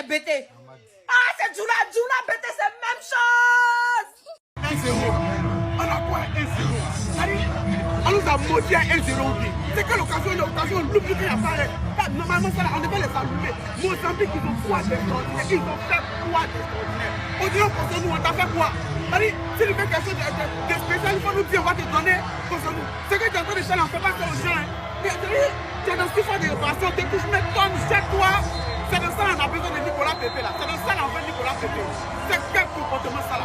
BT. Ah, c'est Djoula BT, c'est même chose. 1-0. On a quoi 1-0? On nous a maudit à 1-0. C'est que l'occasion, l'oubli qu'il y a pas. Normalement, ça, on devait les allumer. Mozambique, ils ont quoi d'extraordinaire? Ils ont fait quoi d'extraordinaire? On dirait pour nous, on t'a fait quoi? Si tu fais quelque chose de spécial, il faut nous dire, on va te donner pour nous. C'est que tu es en train de faire, on ne fait pas ça aux gens. Tu es dans ce qu'il de réparation, tu touches mes tonnes, jette-toi. C'est de ça qu'on a besoin de Nicolas Pépé là. C'est de ça qu'on veut Nicolas Pépé. C'est quel comportement ça là?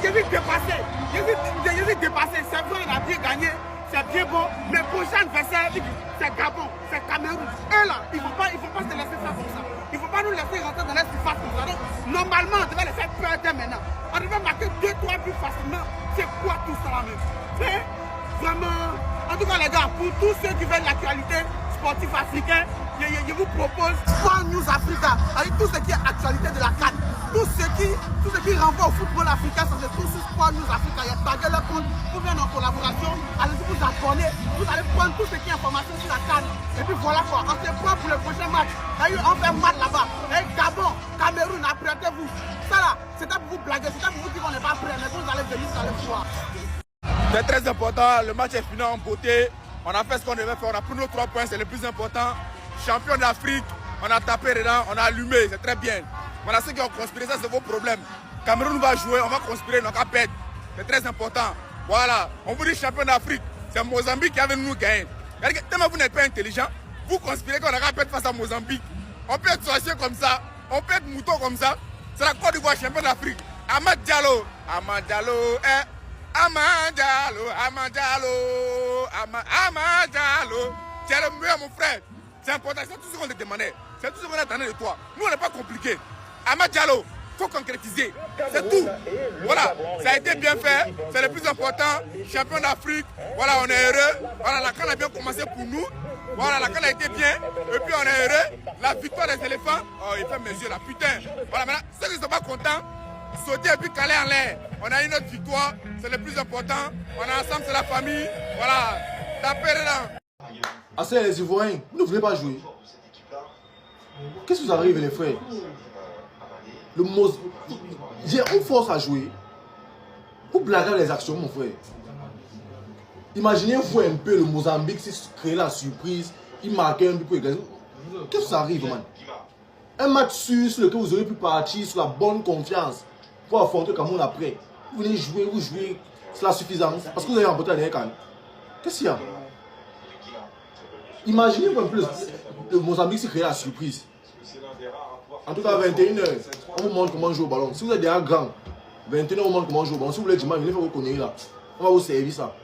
J'ai vu dépasser. J'ai vu dépasser. C'est vrai, on a bien gagné. C'est bien beau. Mais prochain adversaire, c'est Gabon, c'est Cameroun. Eux là, ils ne vont pas se laisser faire comme ça. Il ne faut pas nous laisser rentrer dans les surfaces comme ça. Donc, normalement, on devait les faire peur dès maintenant. On devait marquer 2-3 buts facilement. C'est quoi tout ça là même? C'est vraiment. En tout cas, les gars, pour tous ceux qui veulent l'actualité sportive africaine, je vous propose Sport News Africa, avec tout ce qui est actualité de la CAN. Tout ce qui renvoie au football africain, ça se trouve sur Sport News Africa. Il y a tagué le compte pour venir en collaboration. Allez-y vous abonner, vous allez prendre tout ce qui est information sur la CAN. Et puis voilà quoi, on se prend pour le prochain match. On fait un match là-bas. Et Gabon, Cameroun, apprêtez-vous. Ça là, c'était pour vous blaguer, c'était pour vous dire qu'on n'est pas prêt, mais vous allez venir, vous allez voir. C'est très important, le match est fini en beauté. On a fait ce qu'on devait faire, on a pris nos 3 points, c'est le plus important. Champion d'Afrique, on a tapé dedans, on a allumé, c'est très bien. Voilà ceux qui ont conspiré, ça c'est vos problèmes. Cameroun va jouer, on va conspirer, on va perdre. C'est très important. Voilà, on vous dit champion d'Afrique, c'est Mozambique qui avait nous gagner. Tellement vous n'êtes pas intelligent, vous conspirez qu'on aura perdre face à Mozambique. On peut être sorcier comme ça, on peut être mouton comme ça. C'est la Côte d'Ivoire champion d'Afrique. Amad Diallo, tu es le meilleur mon frère. C'est important, c'est tout ce qu'on te demandait. C'est tout ce qu'on attendait de toi. Nous on n'est pas compliqué. Amad Diallo, il faut concrétiser. C'est tout. Voilà, ça a été bien fait. C'est le plus important. Champion d'Afrique. Voilà, on est heureux. Voilà, la CAN a bien commencé pour nous. Voilà, la CAN a été bien. Et puis on est heureux. La victoire des éléphants. Oh, il fait mes yeux là, putain. Voilà, maintenant, ceux qui ne sont pas contents, sauter et puis caler en l'air. On a une autre victoire, c'est le plus important. On est ensemble, c'est la famille. Voilà, tapez dedans. Ah, c'est les Ivoiriens, vous ne voulez pas jouer. Qu'est-ce qui vous arrive, les frères? On force à jouer. Vous blaguez les actions, mon frère. Imaginez-vous un peu le Mozambique, si créer la surprise, il marquait un but pour égaliser. Qu'est-ce qui vous arrive, man? Un match sur lequel vous aurez pu partir sur la bonne confiance pour affronter le Cameroun après. Vous venez jouer, vous jouez, c'est la suffisance. Parce que vous avez remporté la dernière CAN. Qu'est-ce qu'il y a? Imaginez-vous un peu le Mozambique s'est créé la surprise. En tout cas, à 21h, on vous montre comment jouer au ballon. Si vous êtes déjà grand, 21h, on vous montre comment jouer au ballon. Si vous voulez dimanche, venez faire vos conneries là. On va vous servir ça.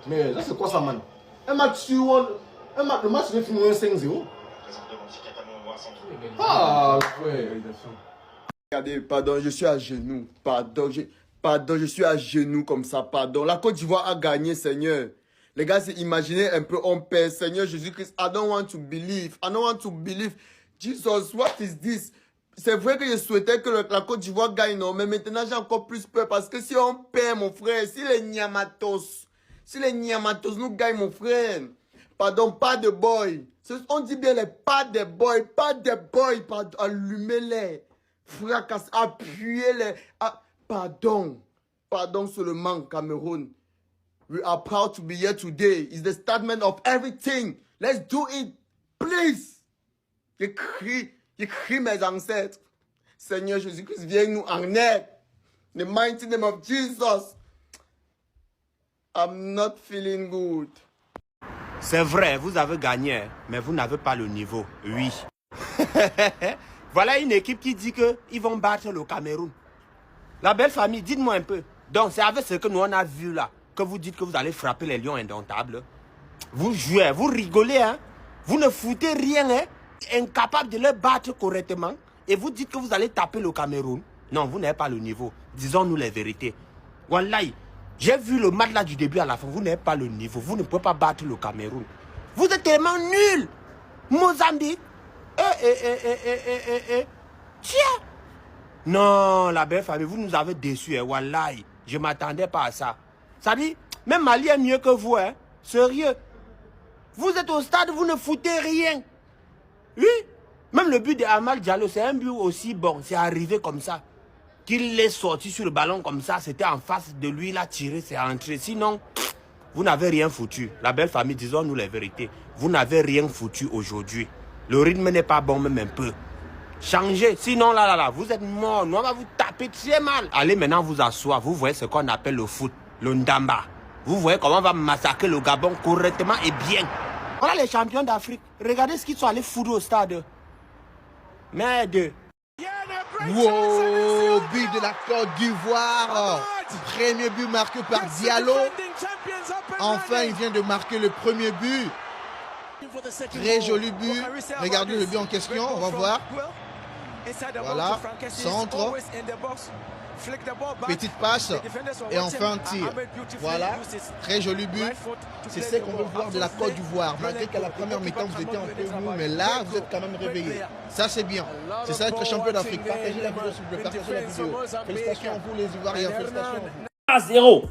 Mais là, c'est quoi ça, man? Un match sur le match vient finir 5-0. Ah, ouais. Regardez, pardon, je suis à genoux. Pardon, je suis à genoux comme ça. Pardon. La Côte d'Ivoire a gagné, Seigneur. Les gars, imaginez un peu, on perd. Seigneur Jésus-Christ, I don't want to believe. I don't want to believe. Jesus, what is this? C'est vrai que je souhaitais que la Côte d'Ivoire gagne, non? Mais maintenant, j'ai encore plus peur parce que si on perd, mon frère, si les Niamatos nous gagnent, mon frère, pardon, pas de boy. On dit bien les pas de boy, pardon, allumez-les, fracassez, appuyez-les. Pardon seulement, Cameroun. We are proud to be here today. It's the statement of everything. Let's do it, please. Je crie mes ancêtres. Seigneur Jésus-Christ, viens nous en aide. In the mighty name of Jesus. I'm not feeling good. C'est vrai, vous avez gagné, mais vous n'avez pas le niveau. Oui. Voilà une équipe qui dit qu'ils vont battre le Cameroun. La belle famille, dites-moi un peu. Donc, c'est avec ce que nous on a vu là, que vous dites que vous allez frapper les lions indomptables. Vous jouez, vous rigolez, hein. Vous ne foutez rien, hein. Incapable de les battre correctement. Et vous dites que vous allez taper le Cameroun. Non, vous n'avez pas le niveau. Disons-nous les vérités. Wallahi. J'ai vu le match là du début à la fin. Vous n'avez pas le niveau. Vous ne pouvez pas battre le Cameroun. Vous êtes tellement nuls. Mozambique. Tiens. Non, la belle famille, vous nous avez déçus. Wallahi. Je ne m'attendais pas à ça. Ça dit, même Mali est mieux que vous. Hein. Sérieux. Vous êtes au stade, vous ne foutez rien. Oui. Même le but de Amal Diallo, c'est un but aussi bon. C'est arrivé comme ça. Qu'il est sorti sur le ballon comme ça, c'était en face de lui, il a tiré, c'est entré. Sinon, vous n'avez rien foutu. La belle famille, disons-nous la vérité. Vous n'avez rien foutu aujourd'hui. Le rythme n'est pas bon même un peu. Changez. Sinon, là, vous êtes mort. On va vous taper très mal. Allez maintenant vous asseoir. Vous voyez ce qu'on appelle le foot, le ndamba. Vous voyez comment on va massacrer le Gabon correctement et bien. Voilà les champions d'Afrique. Regardez ce qu'ils sont allés foutre au stade. Merde. Wow, but de la Côte d'Ivoire. Premier but marqué par Diallo. Enfin, il vient de marquer le premier but. Très joli but. Regardez le but en question, on va voir. Voilà, centre. Petite passe et enfin un tir. Voilà, très joli but. C'est ce qu'on veut voir de la Côte d'Ivoire. Malgré qu'à la première mi-temps vous étiez un peu mou, mais là vous êtes quand même réveillés. Ça c'est bien. C'est ça être champion d'Afrique. Partagez la vidéo s'il vous plaît, partagez la vidéo. Félicitations à vous les Ivoiriens, félicitations à vous. 1-0,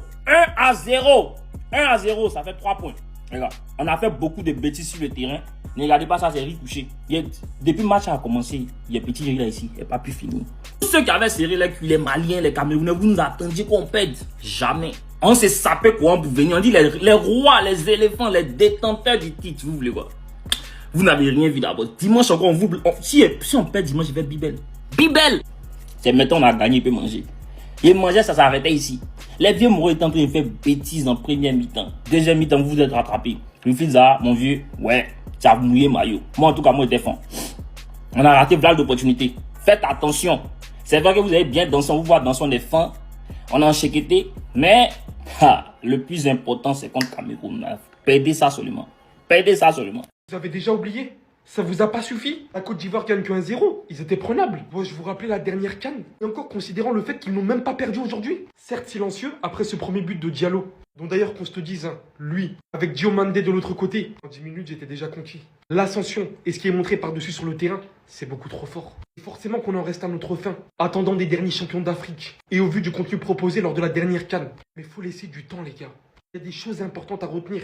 1-0, 1-0, ça fait 3 points. Regarde, on a fait beaucoup de bêtises sur le terrain. Ne regardez pas ça, c'est riz couché. Depuis le match a commencé, il y a petit là ici, il n'est pas pu finir. Tous ceux qui avaient serré les Maliens, les Camerounais, vous nous attendiez qu'on pède. Jamais. On s'est sapé quoi pour venir. On dit les rois, les éléphants, les détenteurs du titre. Vous voulez quoi? Vous n'avez rien vu d'abord. Dimanche encore, si on perd dimanche, je vais Bibel. Bibel! C'est maintenant on a gagné, il peut manger. Il mangeait, ça s'arrêtait ici. Les vieux mourants étaient en train de faire bêtises en première mi-temps. Deuxième mi-temps, vous vous êtes rattrapés. Le fils là, mon vieux, ouais, ça a mouillé maillot. Moi, en tout cas, moi, je défends. On a raté plein d'opportunités. Faites attention. C'est vrai que vous avez bien dansé, on vous voit danser, on est fin. On a enchaîné, mais le plus important, c'est contre Cameroun. Perdez ça seulement. Perdez ça seulement. Vous avez déjà oublié? Ça vous a pas suffi? La Côte d'Ivoire gagne que 1-0. Ils étaient prenables. Bon, je vous rappelais la dernière CAN. Et encore considérant le fait qu'ils n'ont même pas perdu aujourd'hui. Certes silencieux après ce premier but de Diallo. Dont d'ailleurs qu'on se te dise, hein, lui, avec Diomandé de l'autre côté, en 10 minutes j'étais déjà conquis. L'ascension et ce qui est montré par-dessus sur le terrain, c'est beaucoup trop fort. Et forcément qu'on en reste à notre fin, attendant des derniers champions d'Afrique. Et au vu du contenu proposé lors de la dernière CAN. Mais faut laisser du temps les gars. Il y a des choses importantes à retenir.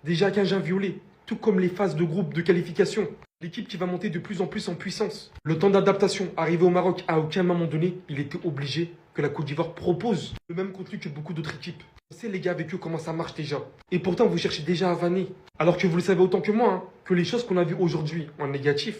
Déjà qu'un violet. Tout comme les phases de groupe de qualification. L'équipe qui va monter de plus en plus en puissance. Le temps d'adaptation, arrivé au Maroc, à aucun moment donné, il était obligé que la Côte d'Ivoire propose le même contenu que beaucoup d'autres équipes. On sait les gars avec eux comment ça marche déjà. Et pourtant vous cherchez déjà à vanner. Alors que vous le savez autant que moi, hein, que les choses qu'on a vues aujourd'hui en négatif,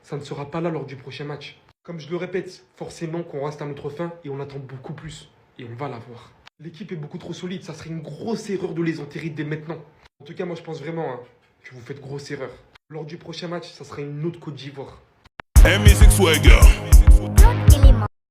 ça ne sera pas là lors du prochain match. Comme je le répète, forcément qu'on reste à notre fin et on attend beaucoup plus. Et on va l'avoir. L'équipe est beaucoup trop solide, ça serait une grosse erreur de les enterrer dès maintenant. En tout cas, moi je pense vraiment hein, que vous faites grosse erreur. Lors du prochain match, ça sera une autre Côte d'Ivoire. Music Swagger.